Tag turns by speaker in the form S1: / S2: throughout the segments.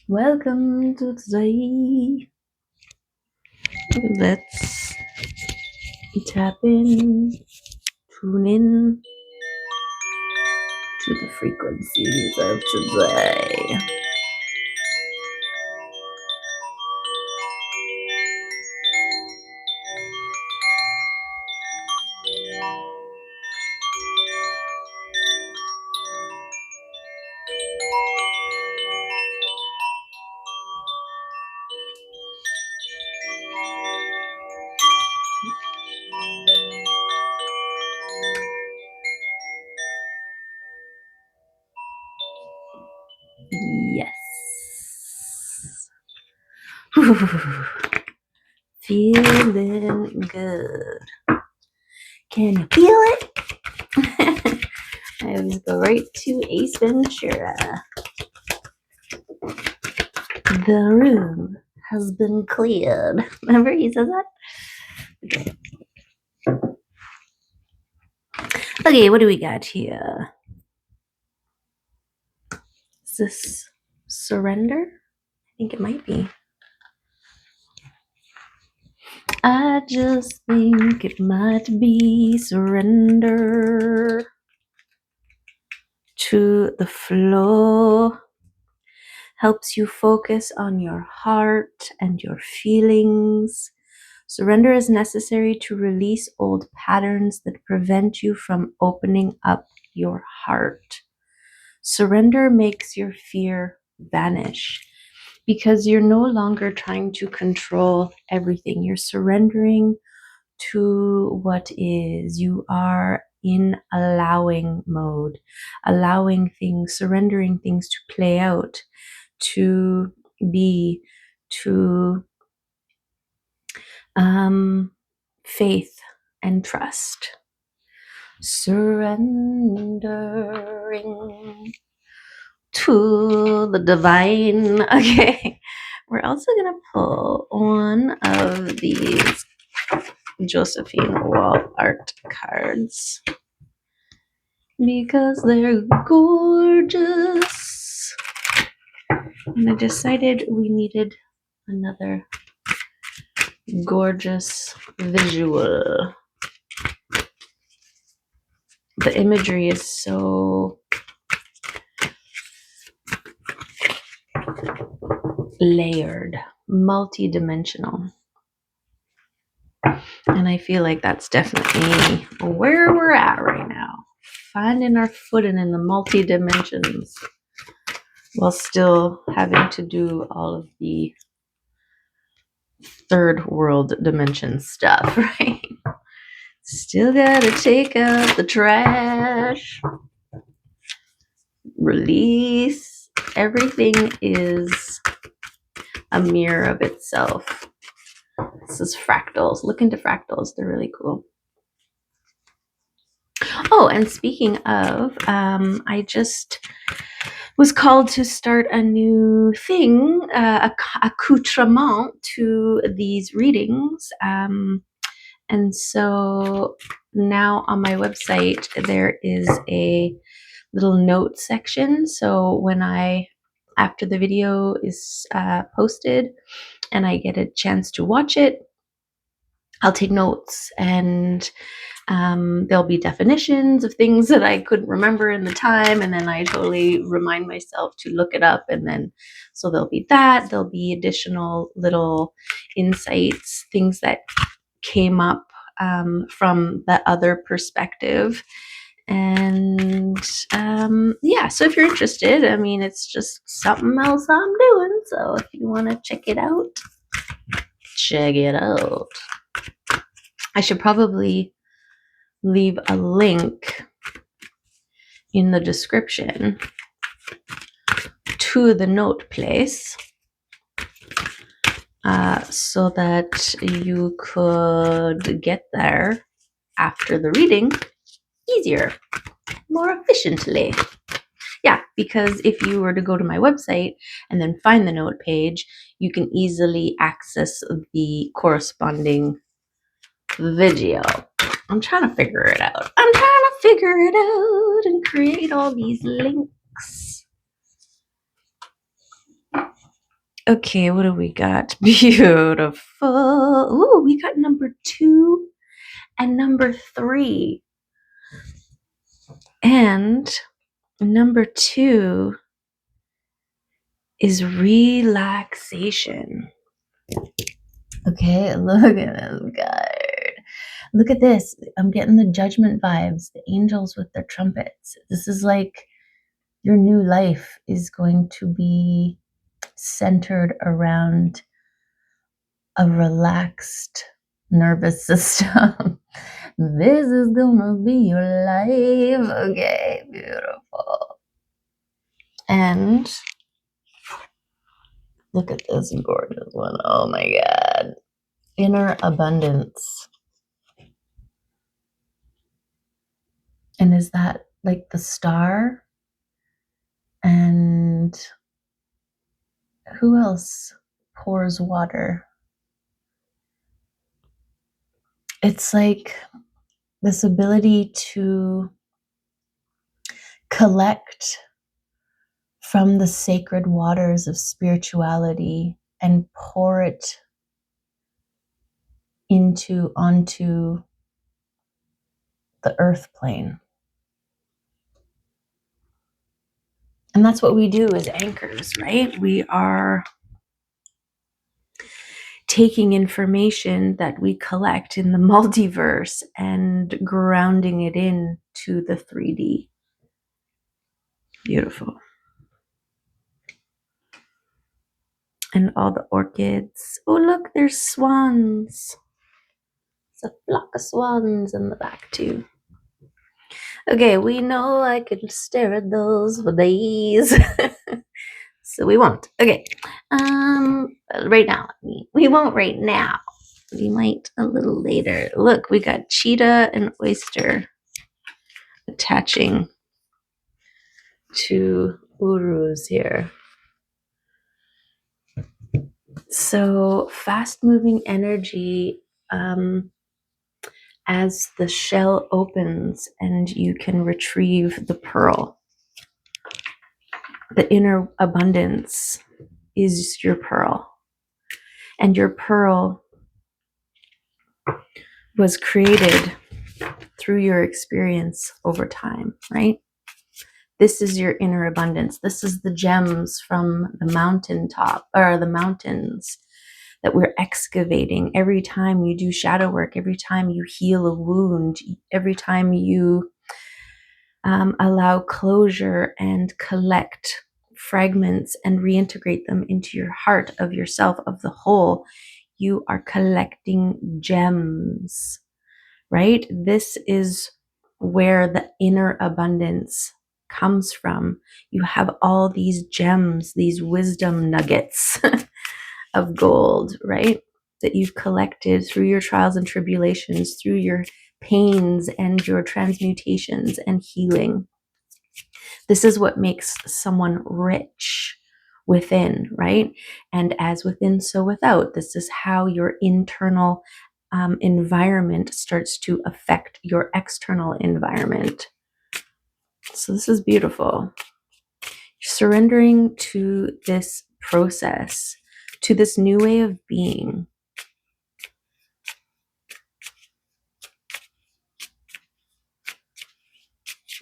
S1: Welcome to today. Let's tap in, tune in to the frequencies of today. Yes. Feeling good. Can you feel it? I always go right to Ace Ventura. The room has been cleared. Remember he says that? Okay, what do we got here? Is this surrender? I think it might be. I just think it might be surrender to the flow. Helps you focus on your heart and your feelings. Surrender is necessary to release old patterns that prevent you from opening up your heart. Surrender makes your fear vanish because you're no longer trying to control everything. You're surrendering to what is. You are in allowing mode, allowing things, surrendering things to play out, to be, to faith and trust. Surrendering to the divine. Okay, we're also gonna pull one of these Josephine Wall art cards because they're gorgeous, and I decided we needed another gorgeous visual. The imagery is so layered, multi-dimensional. And I feel like that's definitely where we're at right now. Finding our footing in the multi-dimensions while still having to do all of the third world dimension stuff, right? Still gotta take out the trash. Release. Everything is a mirror of itself. This is fractals. Look into fractals. They're really cool. Oh, and speaking of, I just was called to start a new thing, accoutrement to these readings. And so now on my website, there is a little note section. So when after the video is posted and I get a chance to watch it, I'll take notes, and there'll be definitions of things that I couldn't remember in the time, and then I totally remind myself to look it up, and then so there'll be that. There'll be additional little insights, things that came up from the other perspective. And yeah, so if you're interested, I mean, it's just something else I'm doing. So if you want to check it out, check it out. I should probably leave a link in the description to the note place so that you could get there after the reading easier, more efficiently. Yeah, because if you were to go to my website and then find the note page, you can easily access the corresponding video. I'm trying to figure it out. And create all these links. Okay, what do we got? Beautiful. Ooh, we got number 2 and number 3. And number 2 is relaxation. Okay, look at this card. Look at this. I'm getting the judgment vibes, the angels with their trumpets. This is like your new life is going to be centered around a relaxed nervous system. This is gonna be your life. Okay, beautiful. And look at this gorgeous one. Oh my God. Inner abundance. And is that like the star? And who else pours water? It's like this ability to collect from the sacred waters of spirituality and pour it onto the earth plane. And that's what we do as anchors, right? We are taking information that we collect in the multiverse and grounding it into the 3D. Beautiful. And all the orchids. Oh, look, there's swans. There's a flock of swans in the back, too. Okay, we know I can stare at those for days. So we won't. Okay. Right now. We won't right now. We might a little later. Look, we got cheetah and oyster attaching to urus here. So fast moving energy, as the shell opens and you can retrieve the pearl. The inner abundance is your pearl. And your pearl was created through your experience over time, right? This is your inner abundance. This is the gems from the mountaintop or the mountains that we're excavating every time you do shadow work, every time you heal a wound, every time you allow closure and collect fragments and reintegrate them into your heart of yourself, of the whole. You are collecting gems, right? This is where the inner abundance comes from. You have all these gems, these wisdom nuggets of gold, right? That you've collected through your trials and tribulations, through your pains and your transmutations and healing. This is what makes someone rich within, right? And as within, so without. This is how your internal environment starts to affect your external environment. So this is beautiful. Surrendering to this process, to this new way of being.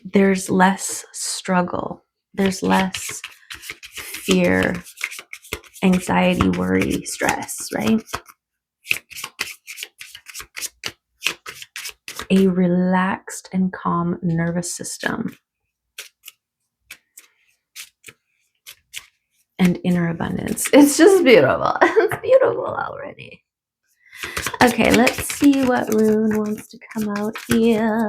S1: There's less struggle. There's less fear, anxiety, worry, stress, right? A relaxed and calm nervous system and inner abundance. It's just beautiful. It's beautiful already. Okay, let's see what rune wants to come out here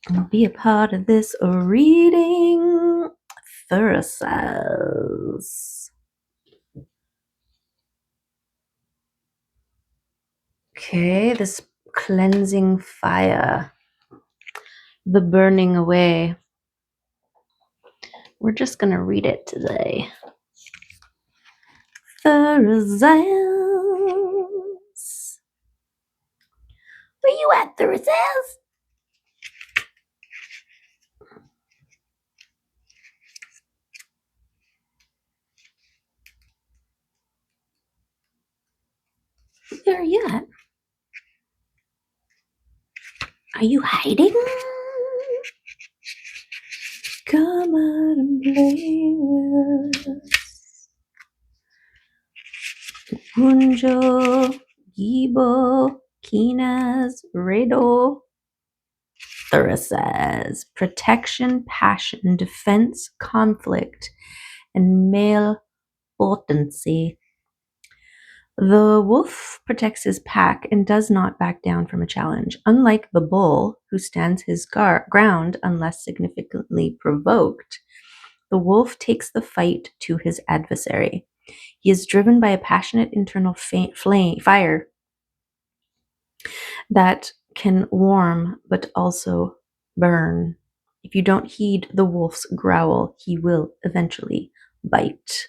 S1: and be a part of this reading. Fertilize. Okay, this cleansing fire, the burning away. We're just going to read it today. Fertilize. Where you at, Thursdays? there yet? Are you hiding? Come out and play with us. Punjo, Gibo, Kinas, Redo. Thura says protection, passion, defense, conflict, and male potency. The wolf protects his pack and does not back down from a challenge, unlike the bull, who stands his ground unless significantly provoked. The wolf takes the fight to his adversary. He is driven by a passionate internal fire that can warm but also burn. If you don't heed the wolf's growl, he will eventually bite.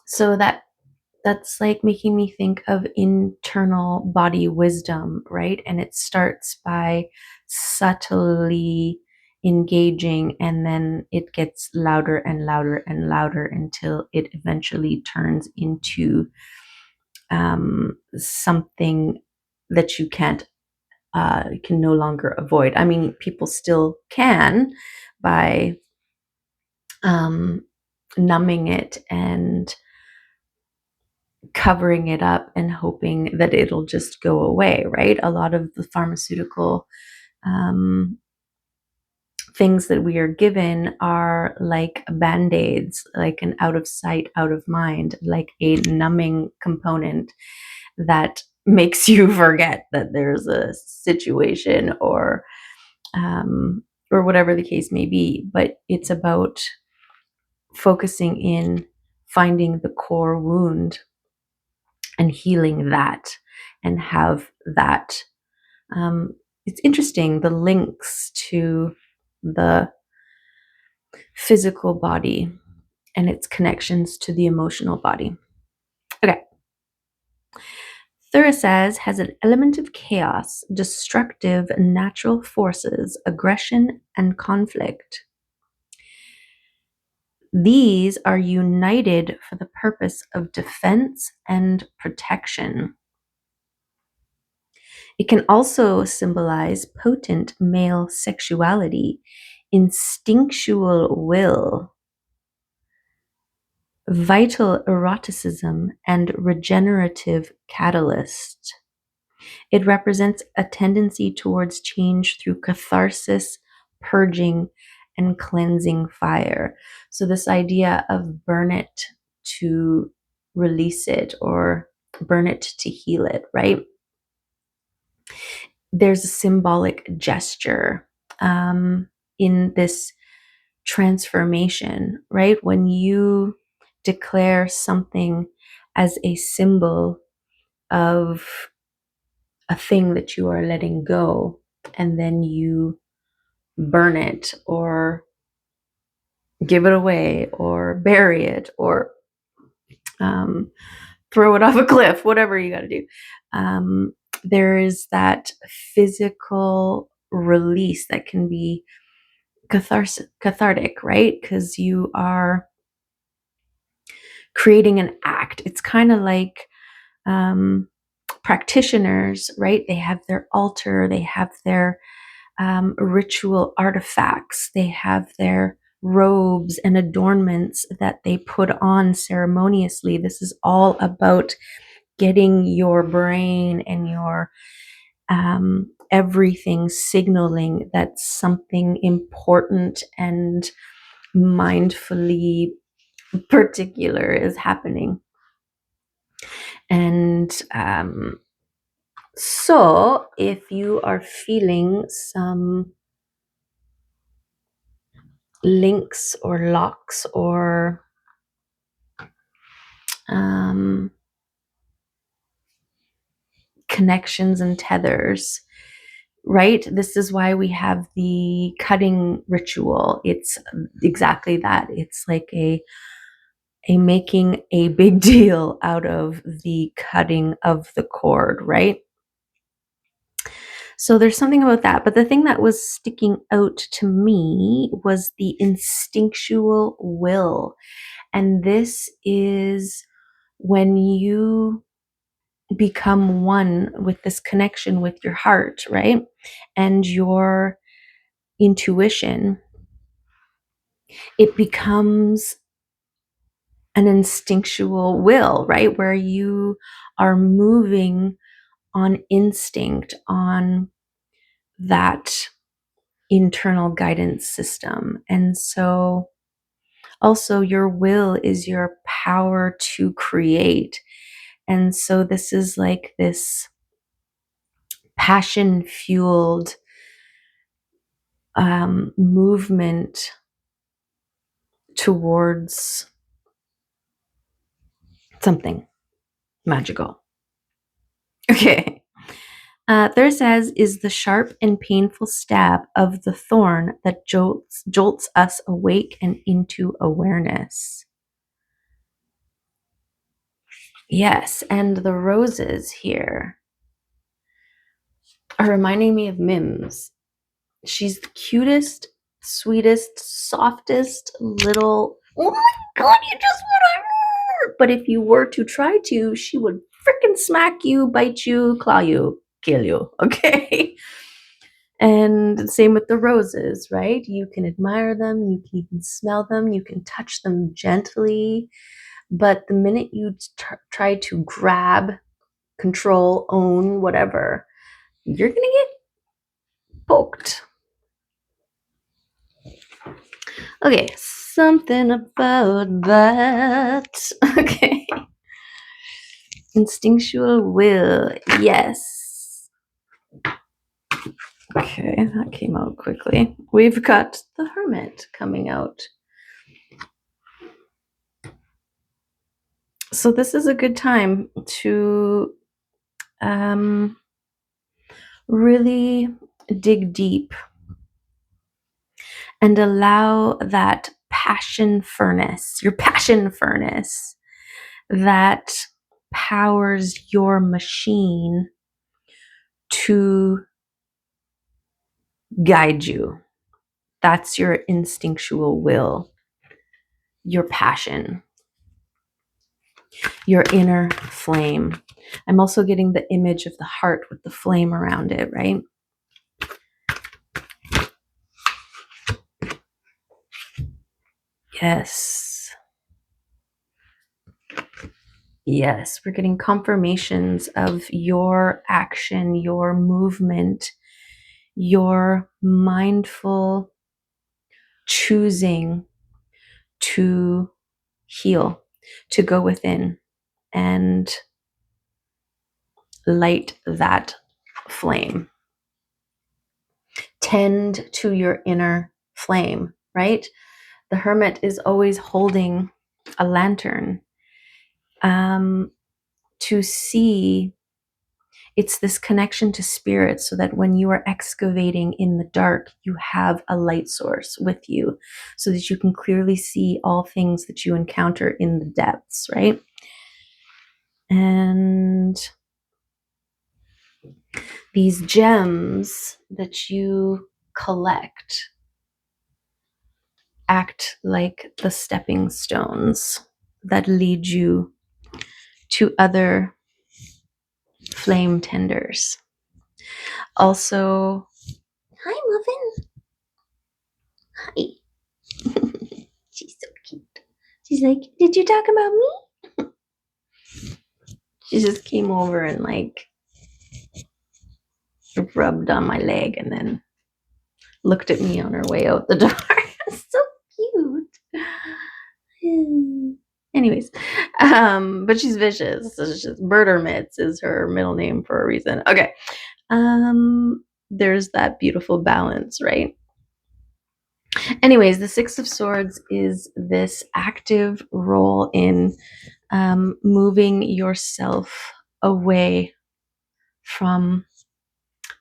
S1: So that's like making me think of internal body wisdom, right? And it starts by subtly engaging, and then it gets louder and louder and louder until it eventually turns into something that you can no longer avoid. I mean, people still can by numbing it and covering it up and hoping that it'll just go away, right? A lot of the pharmaceutical things that we are given are like band-aids, like an out of sight, out of mind, like a numbing component that makes you forget that there's a situation or whatever the case may be. But it's about focusing in, finding the core wound and healing that, and have that. It's interesting, the links to the physical body and its connections to the emotional body. Okay. Thura says has an element of chaos, destructive natural forces, aggression, and conflict. These are united for the purpose of defense and protection. It can also symbolize potent male sexuality, instinctual will, vital eroticism, and regenerative catalyst. It represents a tendency towards change through catharsis, purging, and cleansing fire. So, this idea of burn it to release it, or burn it to heal it, right? There's a symbolic gesture in this transformation, right? When you declare something as a symbol of a thing that you are letting go, and then you burn it or give it away or bury it or throw it off a cliff, whatever you got to do. There is that physical release that can be cathartic, right? Because you are creating an act. It's kind of like practitioners, right? They have their altar, they have their ritual artifacts, they have their robes and adornments that they put on ceremoniously. This is all about getting your brain and your everything signaling that something important and mindfully particular is happening. And so if you are feeling some links or locks or connections and tethers, right? This is why we have the cutting ritual. It's exactly that. It's like a making a big deal out of the cutting of the cord, right? So there's something about that. But the thing that was sticking out to me was the instinctual will. And this is when you become one with this connection with your heart, right? And your intuition, it becomes an instinctual will, right? Where you are moving on instinct, on that internal guidance system. And so also your will is your power to create. And so this is like this passion fueled movement towards something magical. Okay. There says, is the sharp and painful stab of the thorn that jolts us awake and into awareness. Yes, and the roses here are reminding me of Mims. She's the cutest, sweetest, softest little. Oh my god, you just want to hurt! But if you were to try to, she would freaking smack you, bite you, claw you, kill you. Okay. And same with the roses, right? You can admire them, you can even smell them, you can touch them gently. But the minute you try to grab, control, own, whatever, you're going to get poked. Okay, something about that. Okay. Instinctual will, yes. Okay, that came out quickly. We've got the Hermit coming out. So this is a good time to really dig deep and allow that passion furnace, your passion furnace that powers your machine to guide you. That's your instinctual will, your passion, your inner flame. I'm also getting the image of the heart with the flame around it, right? Yes. Yes, we're getting confirmations of your action, your movement, your mindful choosing to heal, to go within and light that flame. Tend to your inner flame, right? The hermit is always holding a lantern to see. It's this connection to spirit so that when you are excavating in the dark, you have a light source with you so that you can clearly see all things that you encounter in the depths, right? And these gems that you collect act like the stepping stones that lead you to other flame tenders. Also, hi, Muffin. Hi. She's so cute. She's like, did you talk about me? She just came over and like rubbed on my leg and then looked at me on her way out the door. So cute. Anyways, but she's vicious. So she's Murder Mitts is her middle name for a reason. Okay. There's that beautiful balance, right? Anyways, the Six of Swords is this active role in moving yourself away from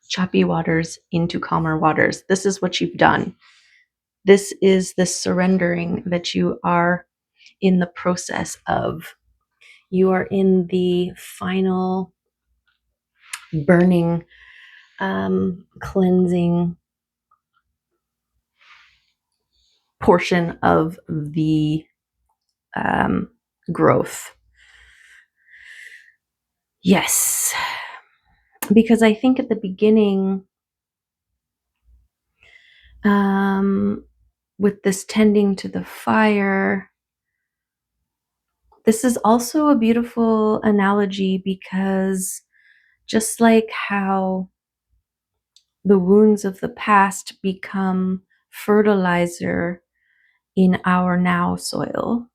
S1: choppy waters into calmer waters. This is what you've done. This is the surrendering that you are in the process of. You are in the final burning, cleansing portion of the growth. Yes, because I think at the beginning, with this tending to the fire, this is also a beautiful analogy because just like how the wounds of the past become fertilizer in our now soil,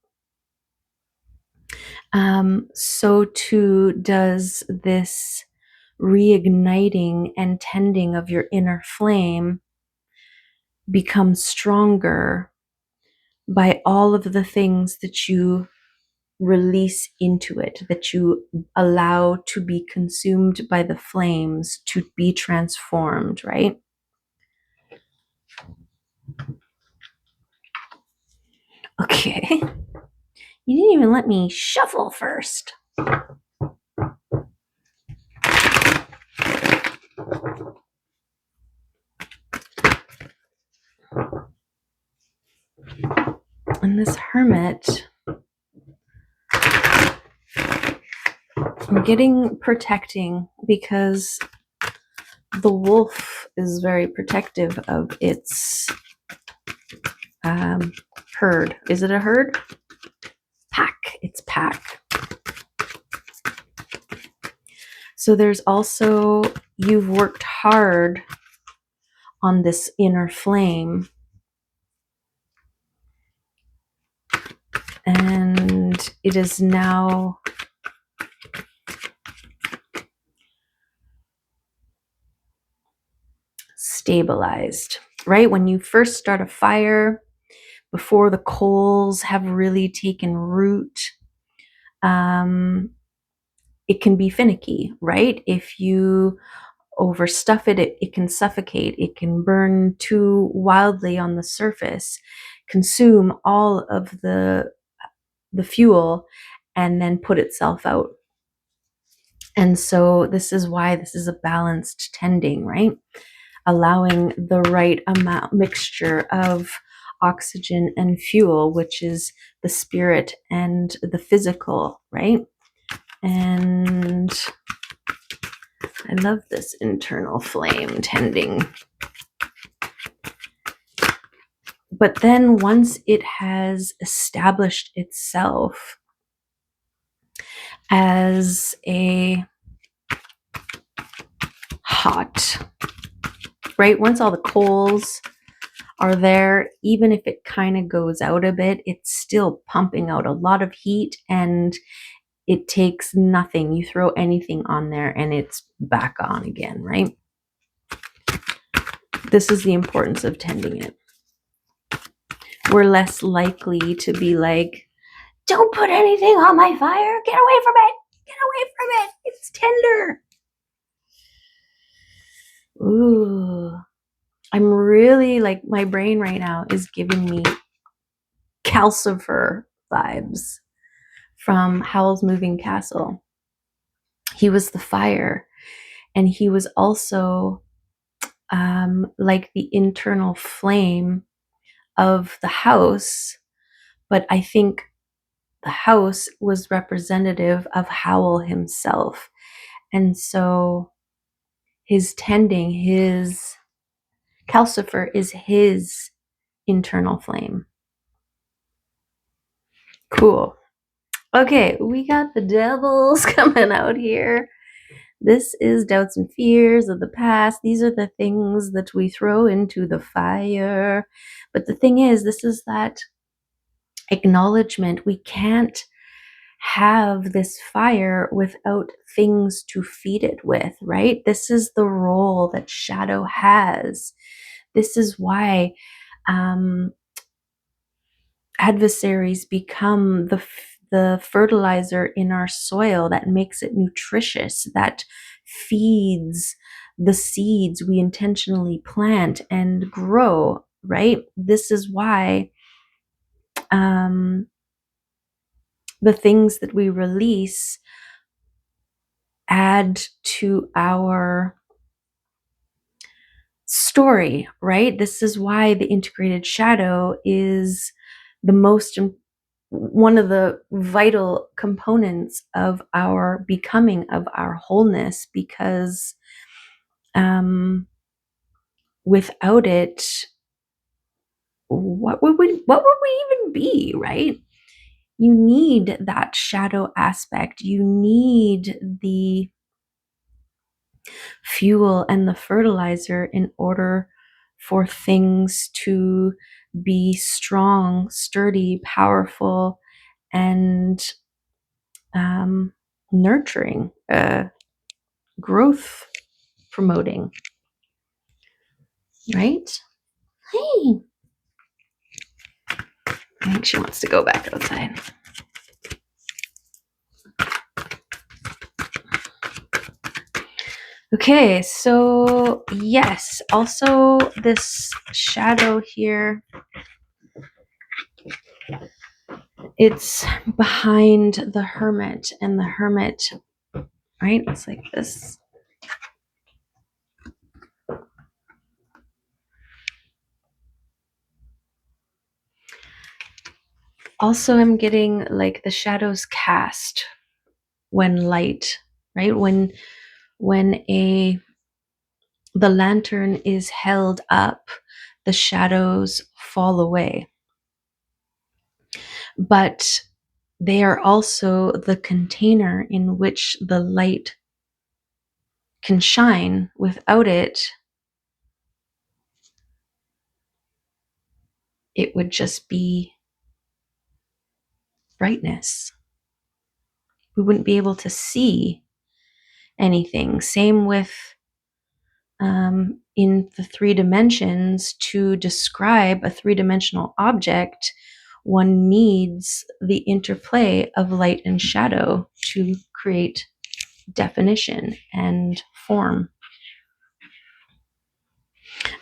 S1: so too does this reigniting and tending of your inner flame become stronger by all of the things that you release into it, that you allow to be consumed by the flames, to be transformed, right? Okay. You didn't even let me shuffle first. And this hermit, I'm getting protecting because the wolf is very protective of its herd. Is it a herd? Pack. It's pack. So there's also, you've worked hard on this inner flame, and it is now stabilized, right? When you first start a fire, before the coals have really taken root, it can be finicky, right? If you overstuff it, it can suffocate. It can burn too wildly on the surface, consume all of the fuel, and then put itself out. And so this is why this is a balanced tending, right? Allowing the right amount mixture of oxygen and fuel, which is the spirit and the physical, right? And I love this internal flame tending. But then once it has established itself as a hot, right? Once all the coals are there, even if it kind of goes out a bit, it's still pumping out a lot of heat, and it takes nothing. You throw anything on there and it's back on again, right? This is the importance of tending it. We're less likely to be like, don't put anything on my fire. Get away from it. Get away from it. It's tender. Ooh. I'm really like, my brain right now is giving me Calcifer vibes from Howl's Moving Castle. He was the fire, and he was also like the internal flame of the house, but I think the house was representative of Howl himself. And so his tending, his Calcifer is his internal flame. Cool. Okay, we got the devils coming out here. This is doubts and fears of the past. These are the things that we throw into the fire. But the thing is, this is that acknowledgement. We can't have this fire without things to feed it with, right? This is the role that shadow has. This is why adversaries become the fertilizer in our soil that makes it nutritious, that feeds the seeds we intentionally plant and grow, right? This is why the things that we release add to our story, right? This is why the integrated shadow is the most one of the vital components of our becoming, of our wholeness, because without it, what would we even be, right? You need that shadow aspect. You need the fuel and the fertilizer in order for things to be strong, sturdy, powerful, and nurturing, growth promoting, right? Hey, I think she wants to go back outside. Okay, so yes, also this shadow here, it's behind the hermit, and the hermit, right? It's like this. Also, I'm getting like the shadows cast when light, right? When the lantern is held up, the shadows fall away. But they are also the container in which the light can shine. Without it, it would just be brightness. We wouldn't be able to see anything. Same with in the 3 dimensions, to describe a 3-dimensional object, one needs the interplay of light and shadow to create definition and form.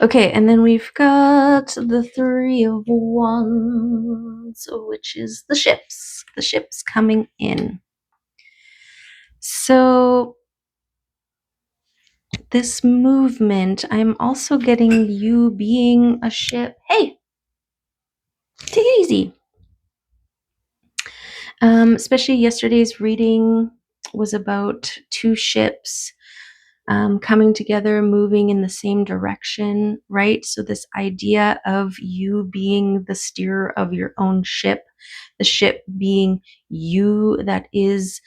S1: Okay, and then we've got the 3 of Wands, which is the ships coming in. So this movement, I'm also getting you being a ship. Hey, take it easy. Especially yesterday's reading was about 2 ships coming together, moving in the same direction, right? So this idea of you being the steerer of your own ship, the ship being you, that is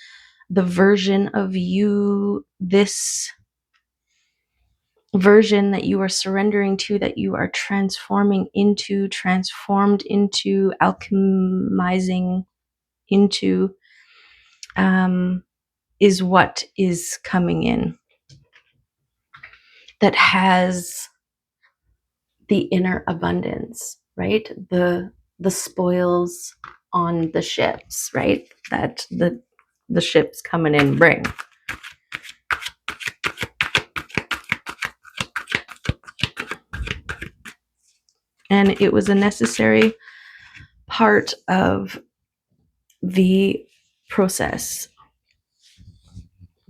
S1: the version of you, this version that you are surrendering to, that you are transformed into, alchemizing into, is what is coming in, that has the inner abundance, right? The spoils on the ships, right? That the ships coming in bring. And it was a necessary part of the process,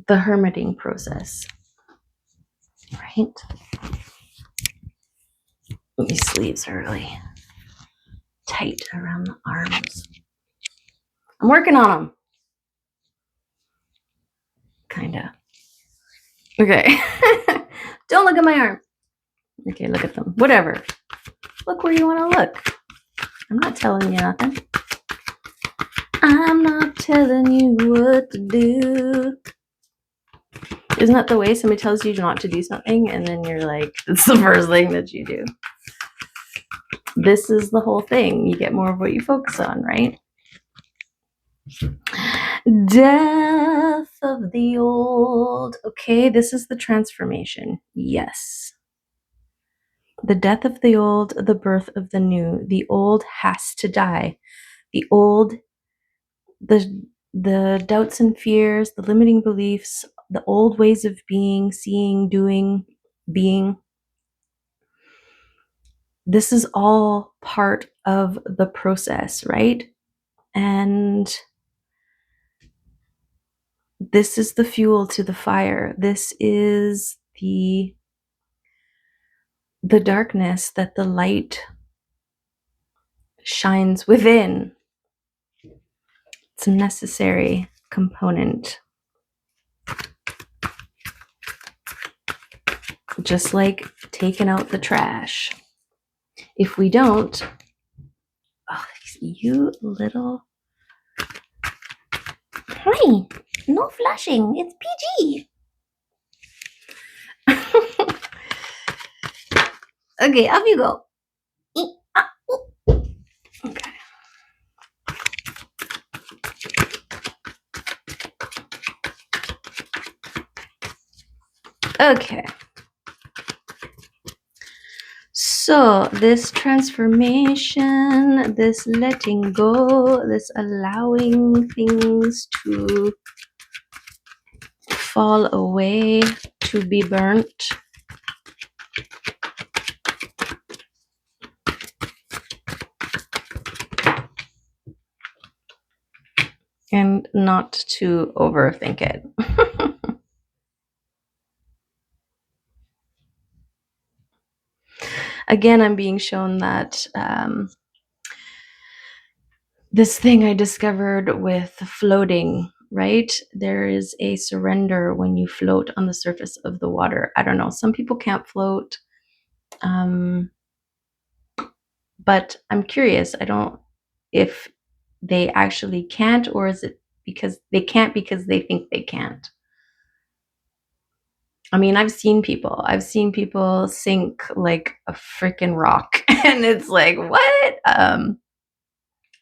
S1: the hermiting process, right? These sleeves are really tight around the arms. I'm working on them. Kinda. Okay. Don't look at my arm. Okay, look at them. Whatever. Look where you want to look. I'm not telling you nothing. I'm not telling you what to do. Isn't that the way somebody tells you not to do something and then you're like, it's the first thing that you do? This is the whole thing. You get more of what you focus on, right? Death of the old. Okay, this is the transformation. Yes. The death of the old, the birth of the new. The old has to die. The old, the doubts and fears, the limiting beliefs, the old ways of being, seeing, doing, being. This is all part of the process, right? And this is the fuel to the fire. This is the darkness that the light shines within. It's a necessary component. Just like taking out the trash. If we don't, oh, you little... Hi, no flushing. It's PG. Okay, off you go. Okay. Okay. So this transformation, this letting go, this allowing things to fall away, to be burnt, and not to overthink it. Again, I'm being shown that this thing I discovered with floating, right? There is a surrender when you float on the surface of the water. I don't know. Some people can't float. But I'm curious. I don't... if they actually can't, or is it because they can't because they think they can't? I mean, I've seen people sink like a freaking rock, and it's like, what?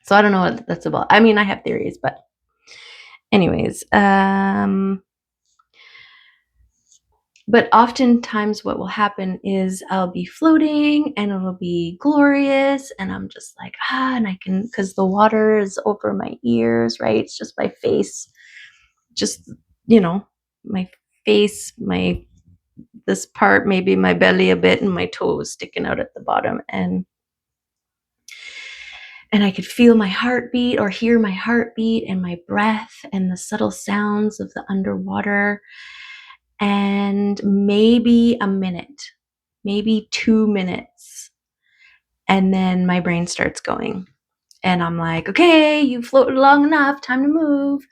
S1: So I don't know what that's about. I mean, I have theories, but anyways, but oftentimes what will happen is I'll be floating and it'll be glorious, and I'm just like, and I can, because the water is over my ears, right? It's just my face, just, my face, this part, maybe my belly a bit, and my toes sticking out at the bottom. And I could feel my heartbeat, or hear my heartbeat and my breath and the subtle sounds of the underwater. And maybe a minute, maybe 2 minutes. And then my brain starts going. And I'm like, okay, you floated long enough, time to move.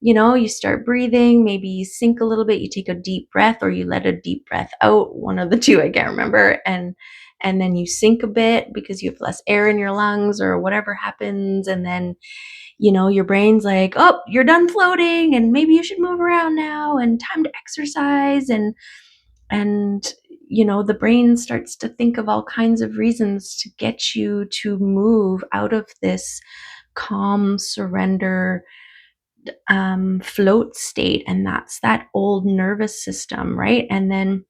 S1: You start breathing, maybe you sink a little bit, you take a deep breath, or you let a deep breath out, one of the two, I can't remember. And then you sink a bit because you have less air in your lungs or whatever happens. And then, your brain's like, oh, you're done floating, and maybe you should move around now, and time to exercise. And the brain starts to think of all kinds of reasons to get you to move out of this calm surrender float state. And that's that old nervous system, right? And then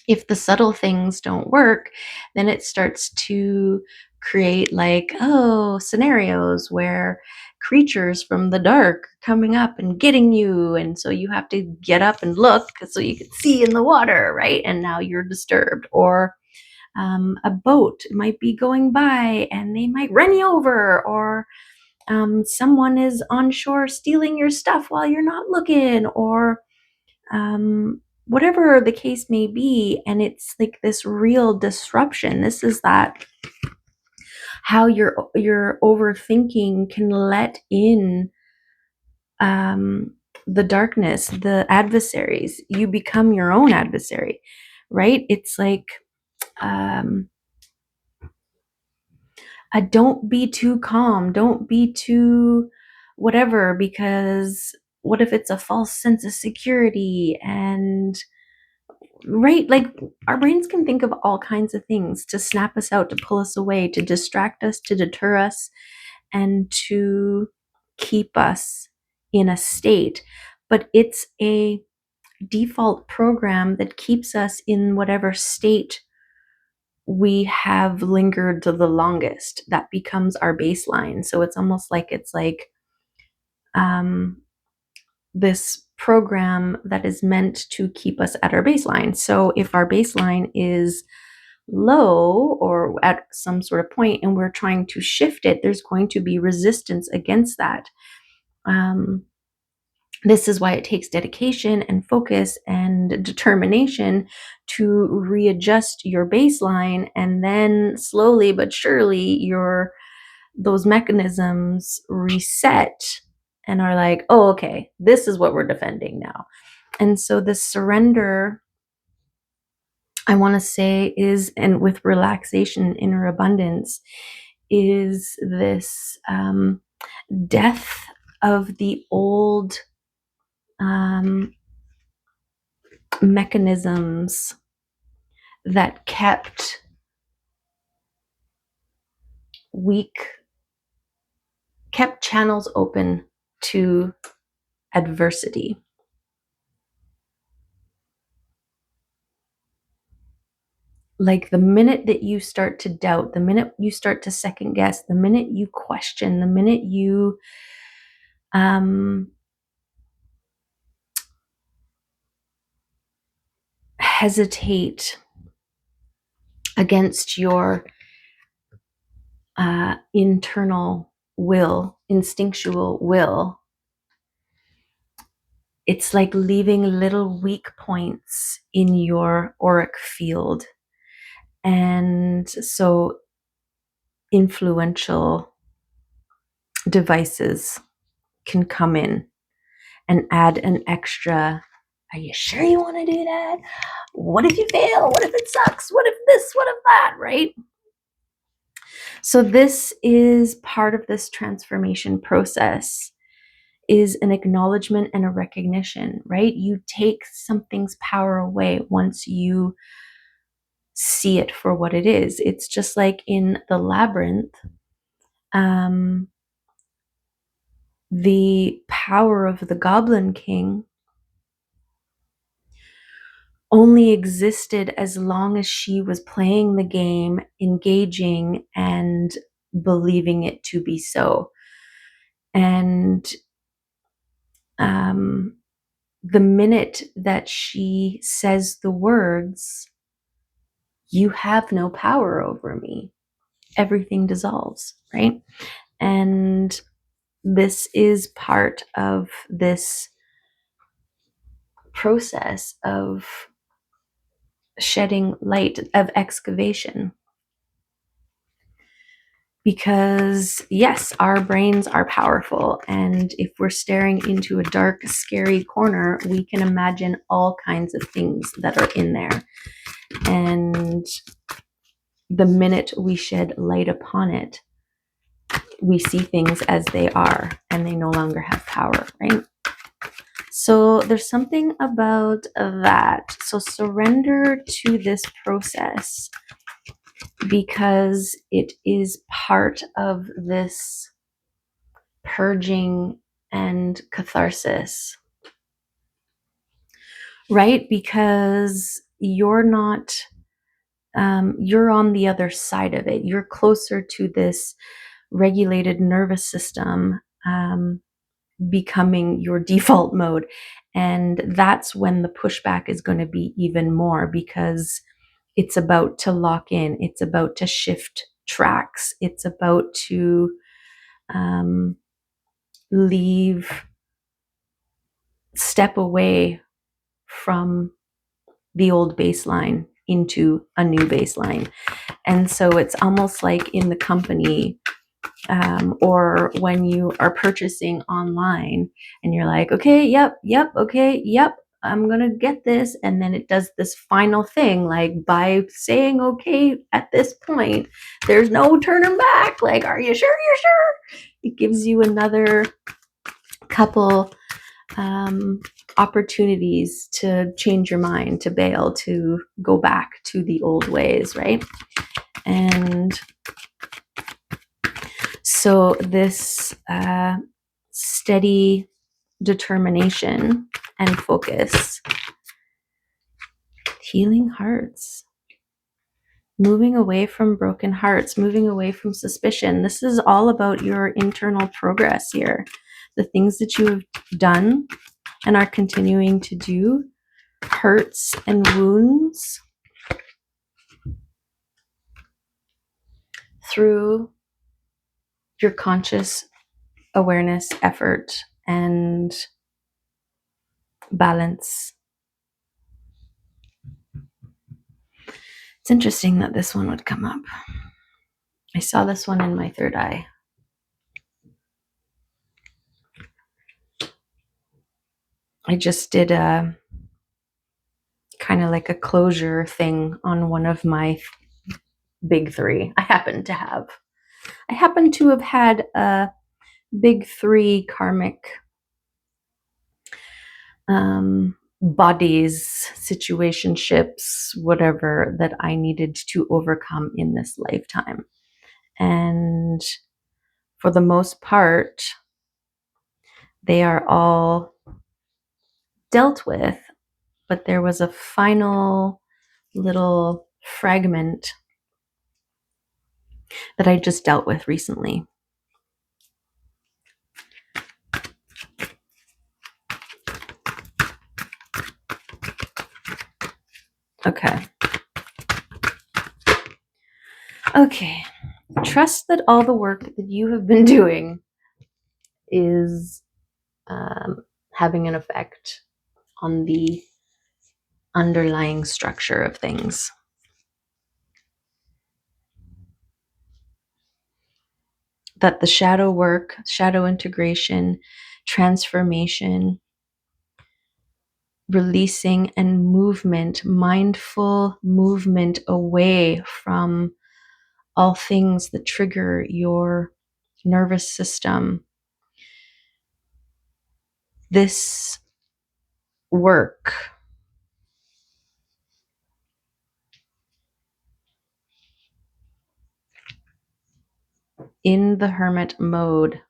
S1: if the subtle things don't work, then it starts to create scenarios where creatures from the dark coming up and getting you, and so you have to get up and look so you can see in the water, right? And now you're disturbed. Or a boat might be going by and they might run you over, or someone is on shore stealing your stuff while you're not looking, or whatever the case may be. And it's like this real disruption. This is that how your overthinking can let in the darkness, the adversaries. You become your own adversary, right? It's like don't be too calm, don't be too whatever, because what if it's a false sense of security? And right, like, our brains can think of all kinds of things to snap us out, to pull us away, to distract us, to deter us, and to keep us in a state. But it's a default program that keeps us in whatever state we have lingered to the longest. That becomes our baseline. So it's almost like this program that is meant to keep us at our baseline. So if our baseline is low or at some sort of point and we're trying to shift it, there's going to be resistance against that. This is why it takes dedication and focus and determination to readjust your baseline, and then slowly but surely those mechanisms reset and are like, oh, okay, this is what we're defending now. And so this surrender, I want to say, is, and with relaxation, inner abundance, is this death of the old mechanisms that kept channels open to adversity. Like the minute that you start to doubt, the minute you start to second guess, the minute you question, the minute you hesitate against your internal will, instinctual will, it's like leaving little weak points in your auric field. And so influential devices can come in and add an extra, are you sure you want to do that? What if you fail? What if it sucks? What if this? What if that? Right? So this is part of this transformation process, is an acknowledgement and a recognition, right? You take something's power away once you see it for what it is. It's just like in the labyrinth, the power of the Goblin King only existed as long as she was playing the game, engaging, and believing it to be so. And the minute that she says the words, you have no power over me, everything dissolves, right? And this is part of this process of shedding light, of excavation. Because yes, our brains are powerful, and if we're staring into a dark, scary corner, we can imagine all kinds of things that are in there. And the minute we shed light upon it, we see things as they are, and they no longer have power, right? So there's something about that. So surrender to this process, because it is part of this purging and catharsis, right? Because you're not, you're on the other side of it. You're closer to this regulated nervous system becoming your default mode. And that's when the pushback is going to be even more, because it's about to lock in. It's about to shift tracks. It's about to step away from the old baseline into a new baseline. And so it's almost like in the company, or when you are purchasing online and you're like, okay, yep, okay, yep, I'm going to get this. And then it does this final thing, like by saying, okay, at this point, there's no turning back. Like, are you sure you're sure? It gives you another couple opportunities to change your mind, to bail, to go back to the old ways, right? And so this steady determination and focus, healing hearts, moving away from broken hearts, moving away from suspicion. This is all about your internal progress here. The things that you have done and are continuing to do, hurts and wounds, through your conscious awareness, effort, and balance. It's interesting that this one would come up. I saw this one in my third eye. I just did a kind of like a closure thing on one of my big three. I happen to have had a big three karmic bodies, situationships, whatever that I needed to overcome in this lifetime. And for the most part, they are all dealt with, but there was a final little fragment that I just dealt with recently. Okay. Trust that all the work that you have been doing is having an effect on the underlying structure of things. That the shadow work, shadow integration, transformation, releasing and movement, mindful movement away from all things that trigger your nervous system. This work in the hermit mode,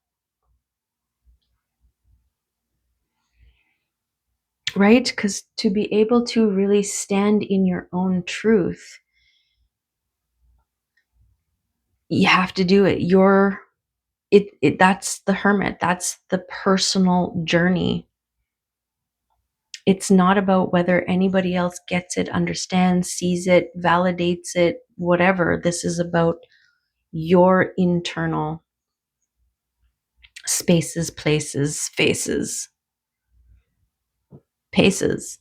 S1: right? Because to be able to really stand in your own truth, you have to do it. That's the hermit. That's the personal journey. It's not about whether anybody else gets it, understands, sees it, validates it, whatever. This is about your internal spaces, places, faces, paces.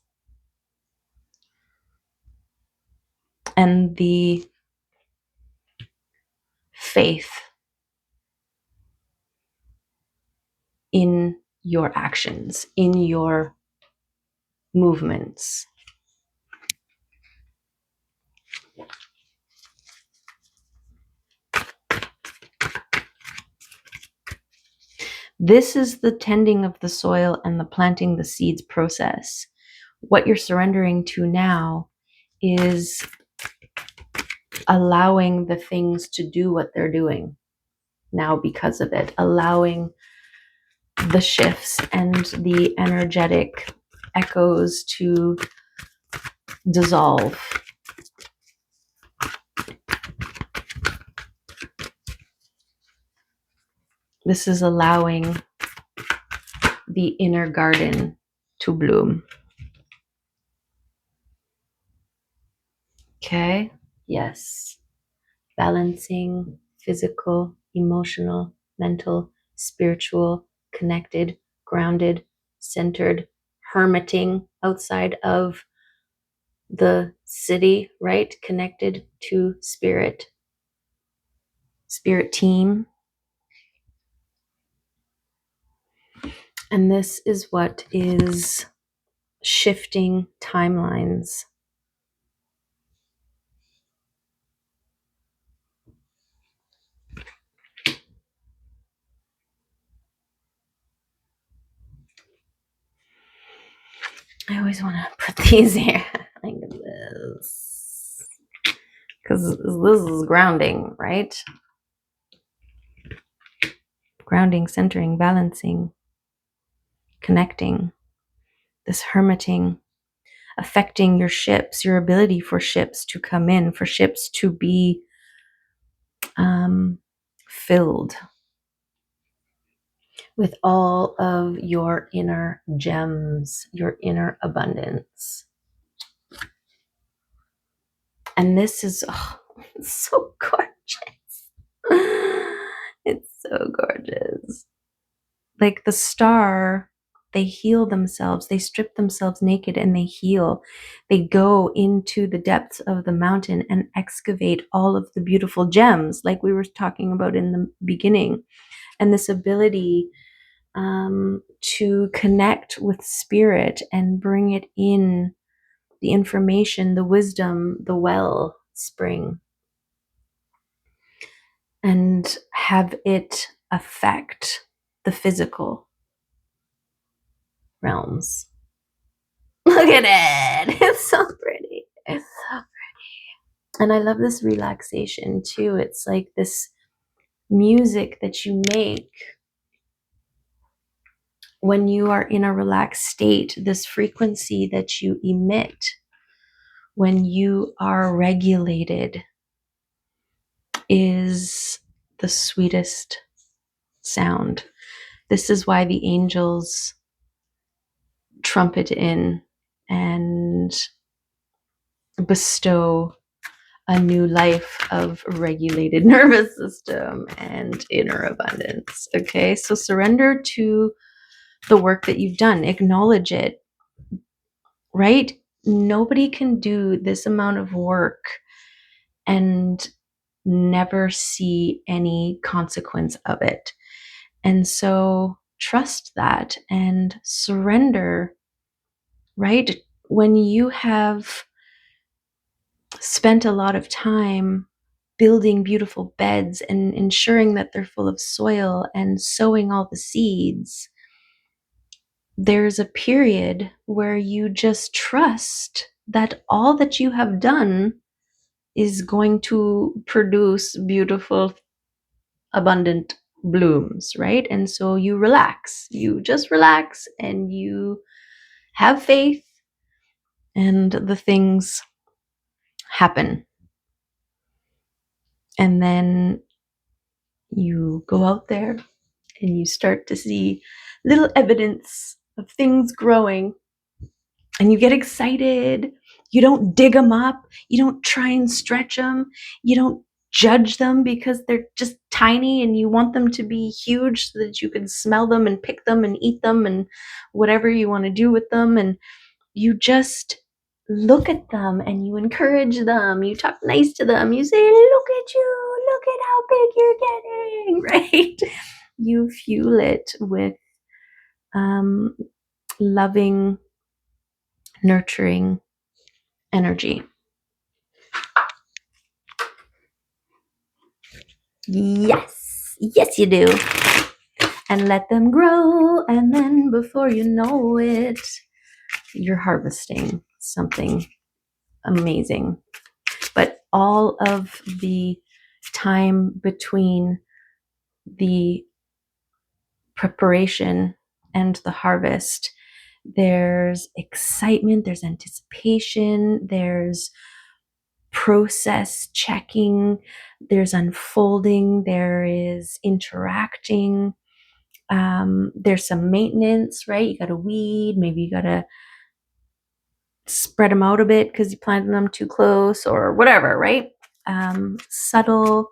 S1: And the faith in your actions, in your movements. This is the tending of the soil and the planting the seeds process. What you're surrendering to now is allowing the things to do what they're doing now because of it, allowing the shifts and the energetic echoes to dissolve. This is allowing the inner garden to bloom. Okay? Yes. Balancing physical, emotional, mental, spiritual, connected, grounded, centered, hermiting outside of the city, right? Connected to spirit team. And this is what is shifting timelines. I always want to put these here like this, because this is grounding, right? Grounding, centering, balancing, connecting, this hermiting, affecting your ships, your ability for ships to come in, for ships to be filled with all of your inner gems, your inner abundance. And this is it's so gorgeous. It's so gorgeous. Like the star, they heal themselves, they strip themselves naked and they heal. They go into the depths of the mountain and excavate all of the beautiful gems, like we were talking about in the beginning. And this ability to connect with spirit and bring it in, the information, the wisdom, the well spring, and have it affect the physical realms. Look at it. It's so pretty. It's so pretty. And I love this relaxation too. It's like this music that you make when you are in a relaxed state, this frequency that you emit when you are regulated is the sweetest sound. This is why the angels trumpet in and bestow a new life of regulated nervous system and inner abundance. Okay, so surrender to the work that you've done, acknowledge it, right? Nobody can do this amount of work and never see any consequence of it. And so trust that and surrender, right? When you have spent a lot of time building beautiful beds and ensuring that they're full of soil and sowing all the seeds, there's a period where you just trust that all that you have done is going to produce beautiful, abundant blooms, right? And so you relax, you just relax and you have faith, and the things happen. And then you go out there and you start to see little evidence of things growing, and you get excited. You don't dig them up, you don't try and stretch them, you don't judge them because they're just tiny and you want them to be huge so that you can smell them and pick them and eat them and whatever you want to do with them. And you just look at them and you encourage them, you talk nice to them, you say, look at you, look at how big you're getting, right? You fuel it with loving, nurturing energy. Yes, you do. And let them grow, and then before you know it, you're harvesting something amazing. But all of the time between the preparation and the harvest, there's excitement, there's anticipation, there's process checking, there's unfolding, there is interacting, there's some maintenance, right? You got to weed, maybe you got to spread them out a bit because you planted them too close or whatever, right? Subtle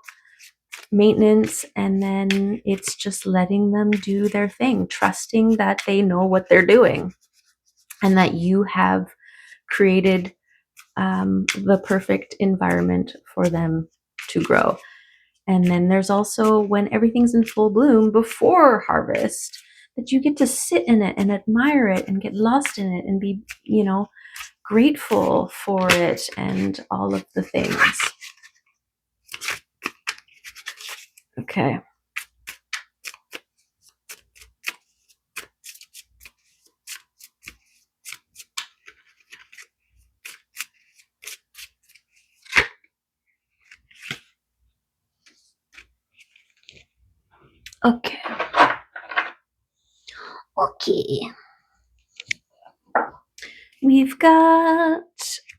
S1: maintenance, and then it's just letting them do their thing, trusting that they know what they're doing and that you have created the perfect environment for them to grow. And then there's also when everything's in full bloom before harvest, that you get to sit in it and admire it and get lost in it and be, grateful for it and all of the things. Okay. Okay. We've got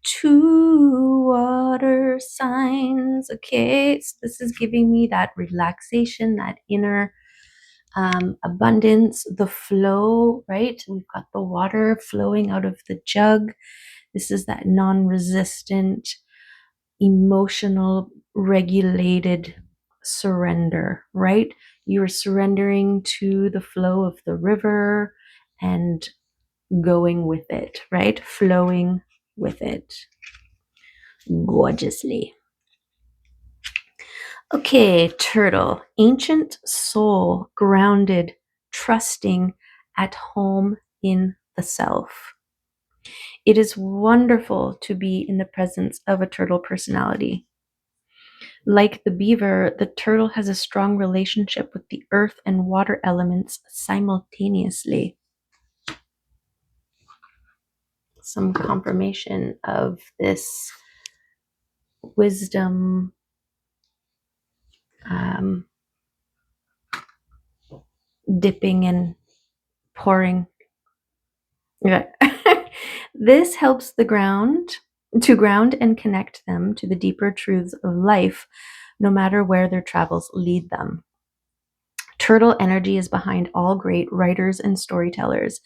S1: 2 water signs. Okay. So this is giving me that relaxation, that inner abundance, the flow, right? We've got the water flowing out of the jug. This is that non-resistant, emotional, regulated surrender, right? You're surrendering to the flow of the river and going with it, right? Flowing with it gorgeously. Okay, turtle, ancient soul, grounded, trusting, at home in the self. It is wonderful to be in the presence of a turtle personality. Like the beaver, the turtle has a strong relationship with the earth and water elements simultaneously. Some confirmation of this wisdom, dipping and pouring. Okay. This helps the ground to ground and connect them to the deeper truths of life, no matter where their travels lead them. Turtle energy is behind all great writers and storytellers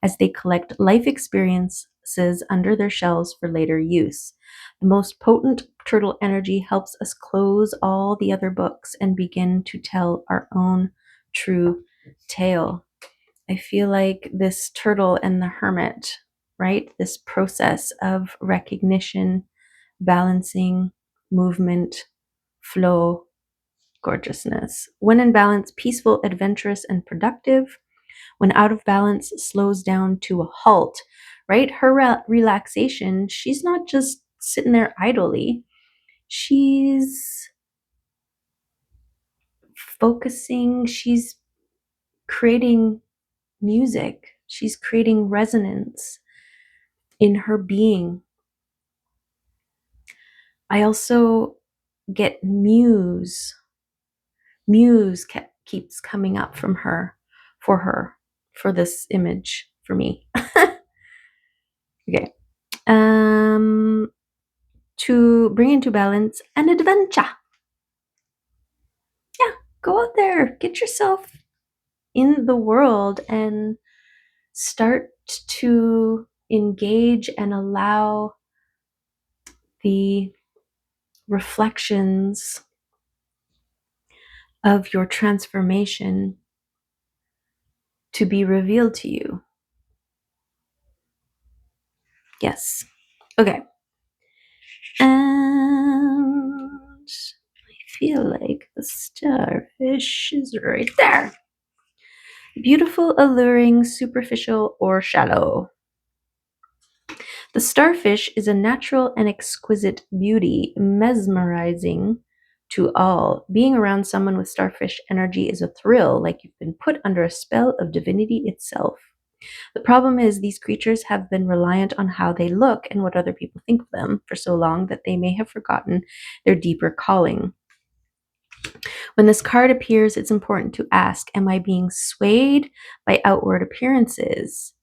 S1: as they collect life experiences under their shells for later use. The most potent turtle energy helps us close all the other books and begin to tell our own true tale. I feel like this turtle and the hermit, right? This process of recognition, balancing, movement, flow, gorgeousness. When in balance, peaceful, adventurous, and productive. When out of balance, slows down to a halt, right? Her relaxation, she's not just sitting there idly. She's focusing, she's creating music, she's creating resonance in her being. I also get muse. Muse keeps coming up from her, for this image, for me. Okay. To bring into balance an adventure. Yeah, go out there, get yourself in the world and start to engage and allow the reflections of your transformation to be revealed to you. Yes. Okay. And I feel like the starfish is right there. Beautiful, alluring, superficial, or shallow. The starfish is a natural and exquisite beauty, mesmerizing to all. Being around someone with starfish energy is a thrill, like you've been put under a spell of divinity itself. The problem is these creatures have been reliant on how they look and what other people think of them for so long that they may have forgotten their deeper calling. When this card appears, it's important to ask, am I being swayed by outward appearances?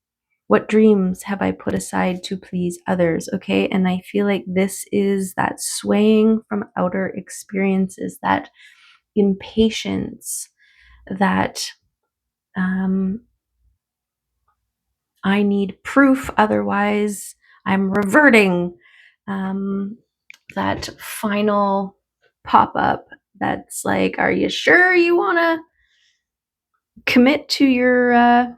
S1: What dreams have I put aside to please others? Okay, and I feel like this is that swaying from outer experiences, that impatience, that I need proof, otherwise I'm reverting. That final pop up that's like, are you sure you want to commit to your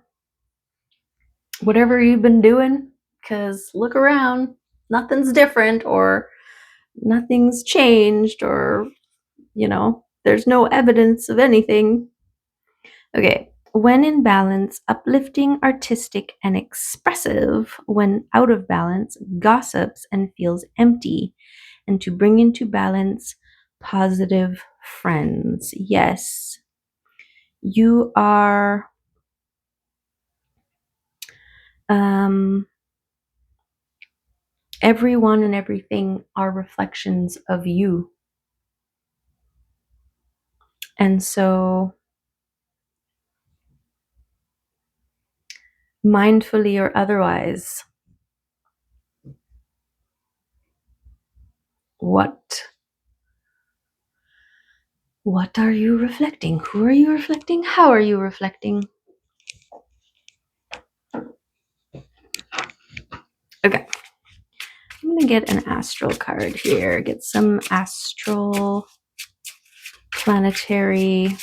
S1: whatever you've been doing? Because look around, nothing's different, or nothing's changed, or, there's no evidence of anything. Okay. When in balance, uplifting, artistic, and expressive. When out of balance, gossips and feels empty. And to bring into balance, positive friends. Yes, you are everyone and everything are reflections of you. And so, mindfully or otherwise, what are you reflecting? Who are you reflecting? How are you reflecting? Okay. I'm going to get an astral card here. Get some astral planetary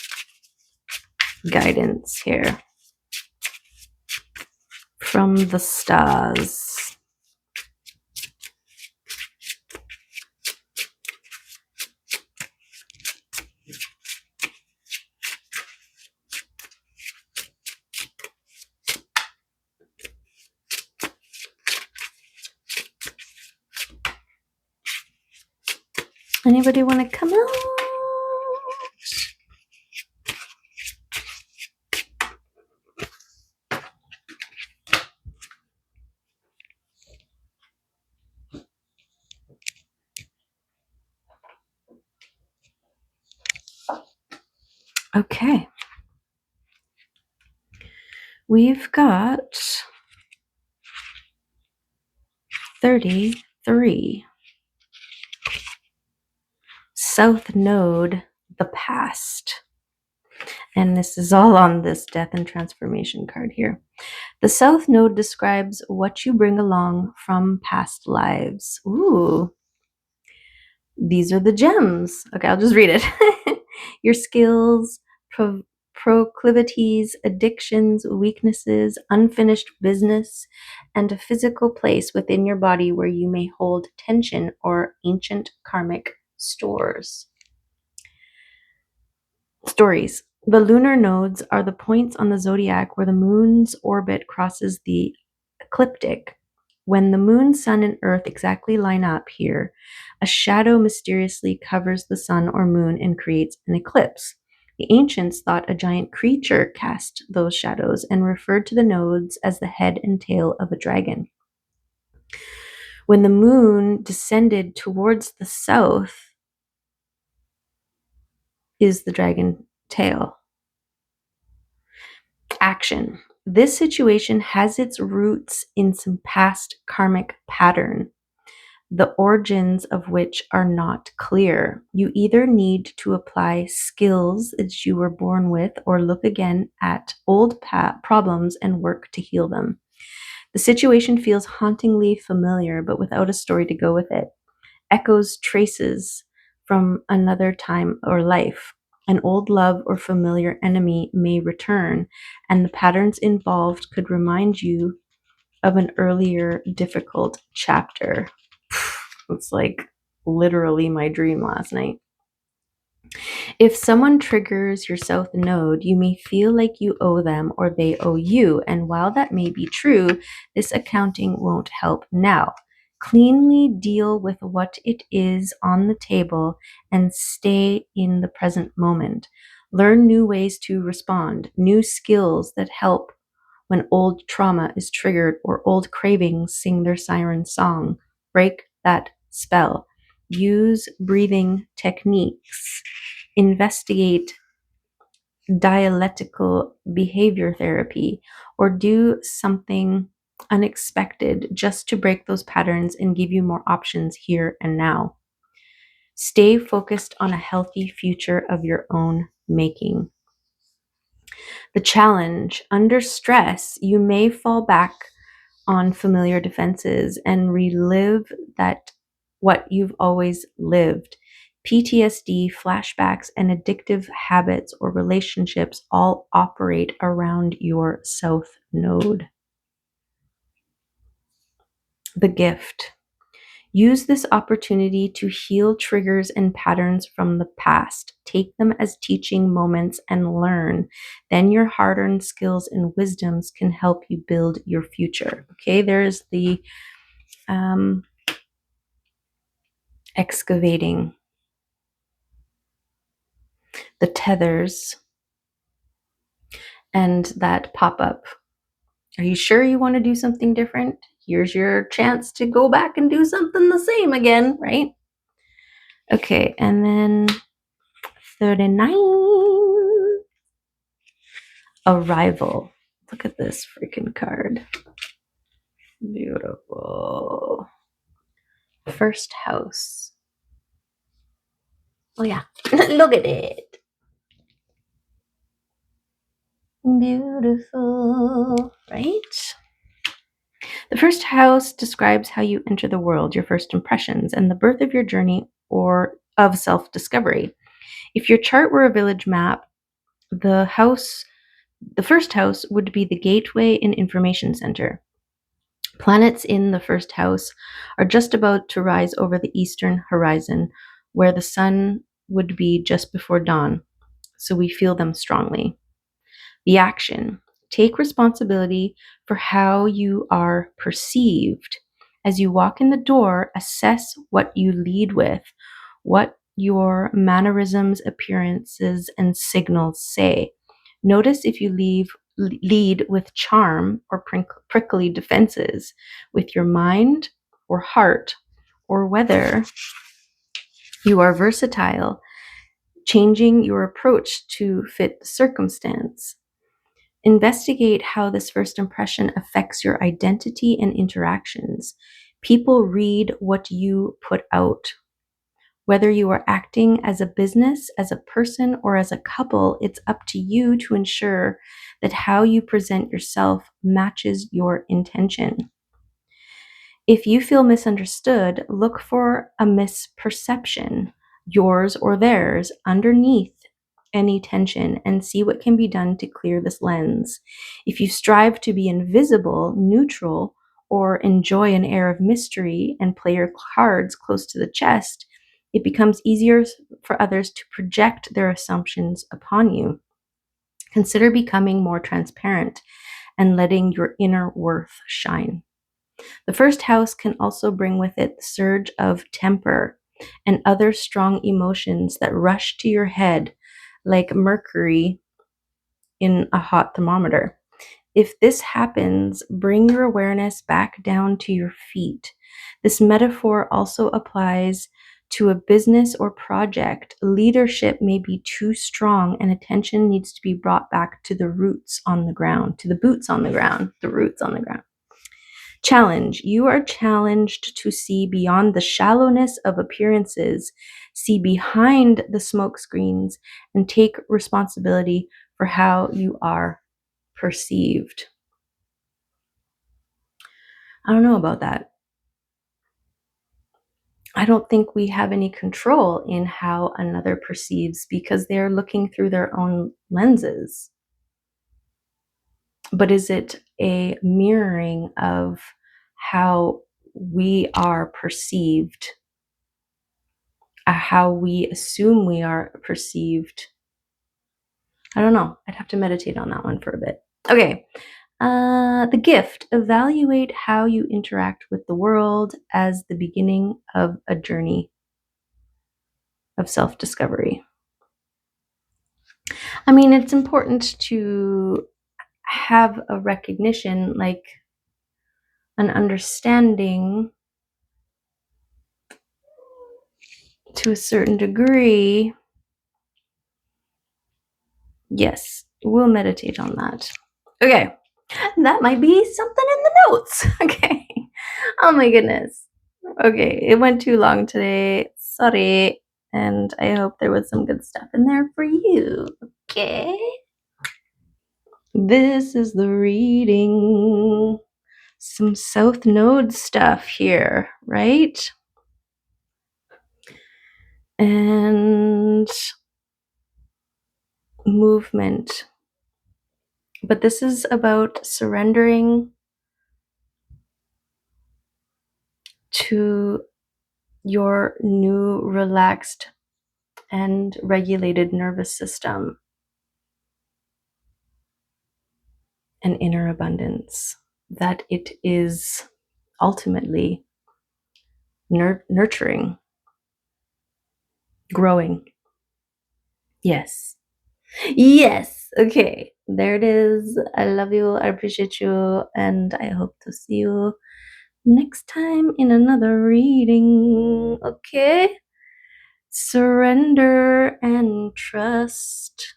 S1: guidance here from the stars. Anybody want to come out? Okay. We've got 33. South Node, the past. And this is all on this death and transformation card here. The South Node describes what you bring along from past lives. Ooh, these are the gems. Okay, I'll just read it. Your skills, proclivities, addictions, weaknesses, unfinished business, and a physical place within your body where you may hold tension or ancient karmic stories. The lunar nodes are the points on the zodiac where the moon's orbit crosses the ecliptic. When the moon, sun, and earth exactly line up here, a shadow mysteriously covers the sun or moon and creates an eclipse. The ancients thought a giant creature cast those shadows and referred to the nodes as the head and tail of a dragon. When the moon descended towards the south is the dragon tail. Action. This situation has its roots in some past karmic pattern, the origins of which are not clear. You either need to apply skills that you were born with or look again at old problems and work to heal them. The situation feels hauntingly familiar, but without a story to go with it. Echoes traces from another time or life. An old love or familiar enemy may return, and the patterns involved could remind you of an earlier difficult chapter. It's like literally my dream last night. If someone triggers your South Node, you may feel like you owe them or they owe you. And while that may be true, this accounting won't help now. Cleanly deal with what it is on the table and stay in the present moment. Learn new ways to respond, new skills that help when old trauma is triggered or old cravings sing their siren song. Break that spell. Use breathing techniques. Investigate dialectical behavior therapy, or do something unexpected just to break those patterns and give you more options here and now. Stay focused on a healthy future of your own making. The challenge: under stress, you may fall back on familiar defenses and relive what you've always lived. PTSD, flashbacks, and addictive habits or relationships all operate around your South Node. The gift. Use this opportunity to heal triggers and patterns from the past. Take them as teaching moments and learn. Then your hard-earned skills and wisdoms can help you build your future. Okay, there's the excavating, the tethers, and that pop-up. Are you sure you want to do something different? Here's your chance to go back and do something the same again, right? Okay, and then 39. Arrival. Look at this freaking card. Beautiful. First house. Oh yeah, look at it. Beautiful, right? The first house describes how you enter the world, your first impressions, and the birth of your journey or of self-discovery. If your chart were a village map, the first house would be the gateway and information center. Planets in the first house are just about to rise over the eastern horizon, where the sun would be just before dawn, so we feel them strongly. The action. Take responsibility for how you are perceived. As you walk in the door, assess what you lead with. what your mannerisms, appearances, and signals say. Notice if you lead with charm or prickly defenses with your mind or heart, or whether you are versatile, changing your approach to fit the circumstance. Investigate how this first impression affects your identity and interactions. People read what you put out. Whether you are acting as a business, as a person, or as a couple, it's up to you to ensure that how you present yourself matches your intention. If you feel misunderstood, look for a misperception, yours or theirs, underneath any tension and see what can be done to clear this lens. If you strive to be invisible, neutral, or enjoy an air of mystery and play your cards close to the chest, it becomes easier for others to project their assumptions upon you. Consider becoming more transparent and letting your inner worth shine. The first house can also bring with it the surge of temper and other strong emotions that rush to your head like mercury in a hot thermometer. If this happens, bring your awareness back down to your feet. This metaphor also applies to a business or project. Leadership may be too strong and attention needs to be brought back to the roots on the ground, to the boots on the ground, the roots on the ground. Challenge. You are challenged to see beyond the shallowness of appearances, see behind the smoke screens, and take responsibility for how you are perceived. I don't know about that. I don't think we have any control in how another perceives because they're looking through their own lenses. But is it a mirroring of how we are perceived, how we assume we are perceived? I don't know. I'd have to meditate on that one for a bit. Okay. The gift. Evaluate how you interact with the world as the beginning of a journey of self-discovery. I mean, it's important to have a recognition, like an understanding to a certain degree. Yes, we'll meditate on that. Okay, that might be something in the notes. Okay. Oh my goodness. Okay, it went too long today. Sorry. And I hope there was some good stuff in there for you. Okay. This is the reading. Some South Node stuff here, right? And movement. But this is about surrendering to your new relaxed and regulated nervous system and inner abundance, that it is ultimately nurturing, growing. Yes. Yes. Okay. There it is. I love you. I appreciate you. And I hope to see you next time in another reading. Okay. Surrender and trust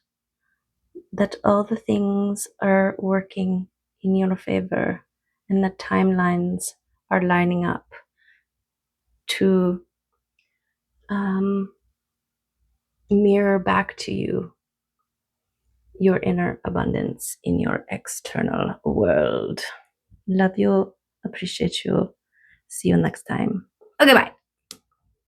S1: that all the things are working in your favor and the timelines are lining up to mirror back to you your inner abundance in your external world. Love you, appreciate you. See you next time. Okay, bye.